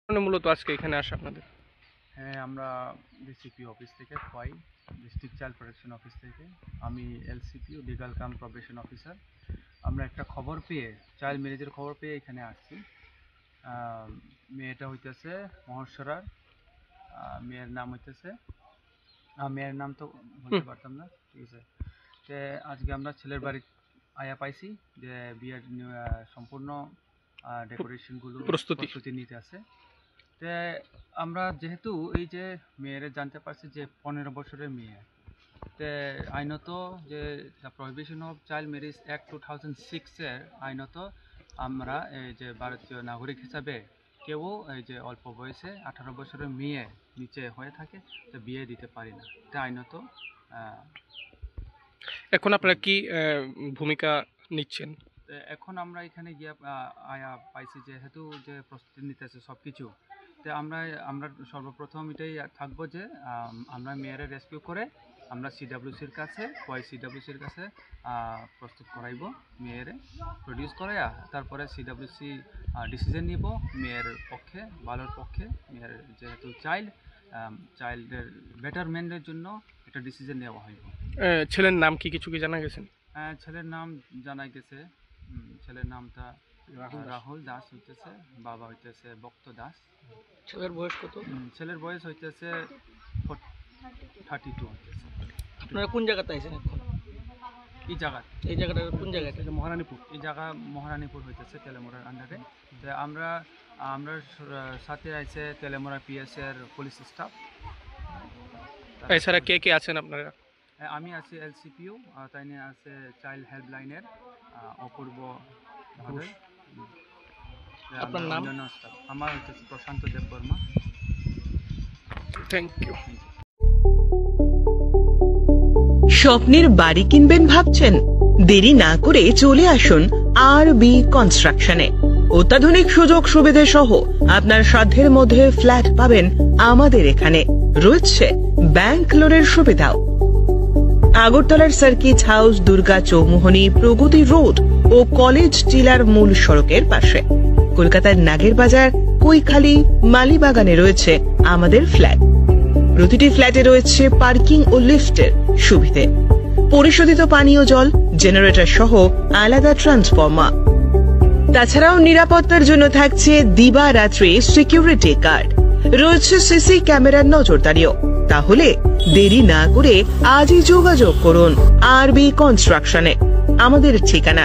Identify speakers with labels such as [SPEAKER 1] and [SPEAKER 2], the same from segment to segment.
[SPEAKER 1] মানে মূলত আজকে এখানে আসা আপনাদের?
[SPEAKER 2] হ্যাঁ, আমরা ডিসিপি অফিস থেকে Khowai, district child protection office থেকে। আমি এলসিপিও, লিগাল কাম প্রবেশন অফিসার। আমরা একটা খবর পেয়ে, চাইল্ড ম্যারেজের খবর পেয়ে এখানে আসছি। মেয়েটা হইতেছে মহস্বরার, মেয়ের নাম হইতেছে, মেয়ের নাম তো বলতে পারতাম না, ঠিক আছে। তো আজকে আমরা ছেলের বাড়ি আয়া পাইছি যে বিয়ের সম্পূর্ণ ডেকোরেশনগুলো প্রস্তুতি নিতে আছে। তে আমরা যেহেতু এই যে মেয়েরা জানতে পারছি যে 15 বছরের মেয়ে, তে আইনত যে the prohibition of child marriage act 2006-এর আইনত আমরা এই যে ভারতীয় নাগরিক হিসাবে কেউ এই যে অল্প বয়সে 18 বছরের মেয়ে নিচে হয়ে থাকে তো বিয়ে দিতে পারি না, এটা আইনত।
[SPEAKER 1] এখন আপনারা কি ভূমিকা নিচ্ছেন?
[SPEAKER 2] এখন আমরা এখানে গিয়ে আয়া পাইছি যেহেতু যে প্রস্তুতি নিতেছে সব কিছু, তো আমরা সর্বপ্রথম এটাই থাকবো যে আমরা মেয়েরে রেস্কিউ করে আমরা সিডাব্লিউসির কাছে সিডাব্লিউসির কাছে প্রস্তুত করাইব, মেয়েরে প্রডিউস করাইয়া তারপরে সিডাব্লিউসি ডিসিশন নিব মেয়ের পক্ষে, ভালোর পক্ষে। মেয়ের যেহেতু চাইল্ডের বেটারমেন্টের জন্য একটা ডিসিশন নেওয়া হইব।
[SPEAKER 1] ছেলের নাম কি কিছু কি জানা গেছেন?
[SPEAKER 2] ছেলের নাম জানা গেছে, ছেলের নামটা রাহুল দাস হইতেছে, বাবা হইতেছে ভক্ত দাস।
[SPEAKER 1] ছেলের বয়স কত?
[SPEAKER 2] ছেলের বয়স হইতেছে 32 হইতেছে।
[SPEAKER 1] আপনারা কোন জায়গাতে আছেন এখন?
[SPEAKER 2] এই জায়গাটা
[SPEAKER 1] কোন জায়গায়?
[SPEAKER 2] মহারানীপুর। এই জায়গা মহারানীপুর হইতেছে তেলেমুরার আন্ডারে। তো আমরা সাথে আছে তেলেমুরা পিএস এর পুলিশ স্টাফ।
[SPEAKER 1] এছাড়া কে কে আছেন আপনারা?
[SPEAKER 2] আমি আছি এলসিপিও, তাই নিয়ে আছে চাইল্ড হেল্পলাইনের অপূর্ব মহোদয়।
[SPEAKER 1] আপনার নাম?
[SPEAKER 2] আমার হচ্ছে প্রশান্ত দেববর্মা।
[SPEAKER 1] Thank you.
[SPEAKER 3] স্বপ্নের বাড়ি কিনবেন ভাবছেন? দেরি না করে চলে আসুন আরবি কনস্ট্রাকশনে। অত্যাধুনিক সুযোগ সুবিধা সহ আপনার সাধ্যের মধ্যে ফ্ল্যাট পাবেন আমাদের এখানে। রয়েছে ব্যাংক লোনের সুবিধাও। আগরতলার সার্কিট হাউস, দুর্গা চৌমুহনী, প্রগতি রোড ও কলেজ টিলার মূল সড়কের পাশে। কলকাতার নাগের বাজার, কৈখালি, মালিবাগানে রয়েছে আমাদের ফ্ল্যাট। প্রতিটি ফ্ল্যাটে রয়েছে পার্কিং ও লিফটের সুবিধে, পরিশোধিত পানীয় জল, জেনারেটর সহ আলাদা ট্রান্সফরমার। তাছাড়াও নিরাপত্তার জন্য থাকছে দিবারাত্রি সিকিউরিটি গার্ড, রয়েছে সিসি ক্যামেরার নজরদারিও। তাহলে দেরি না করে আজই যোগাযোগ করুন আরবি কনস্ট্রাকশনে। আমাদের ঠিকানা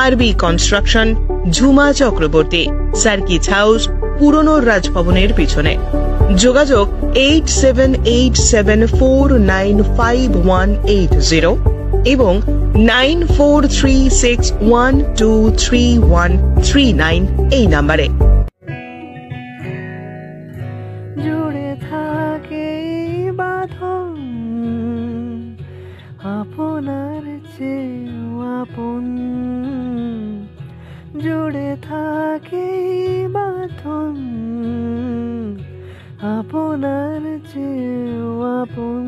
[SPEAKER 3] আরবি construction, Jhuma Chakraborty, circuit house, পুরনো রাজভবনের পিছনে। যোগাযোগ 8787495180 এবং 9436123139 এই নাম্বারে।
[SPEAKER 4] জুড়ে থাকে বাঁধন আপনার চেয়েও আপন, জুড়ে থাকে বাঁধন আপনার চেয়েও আপন।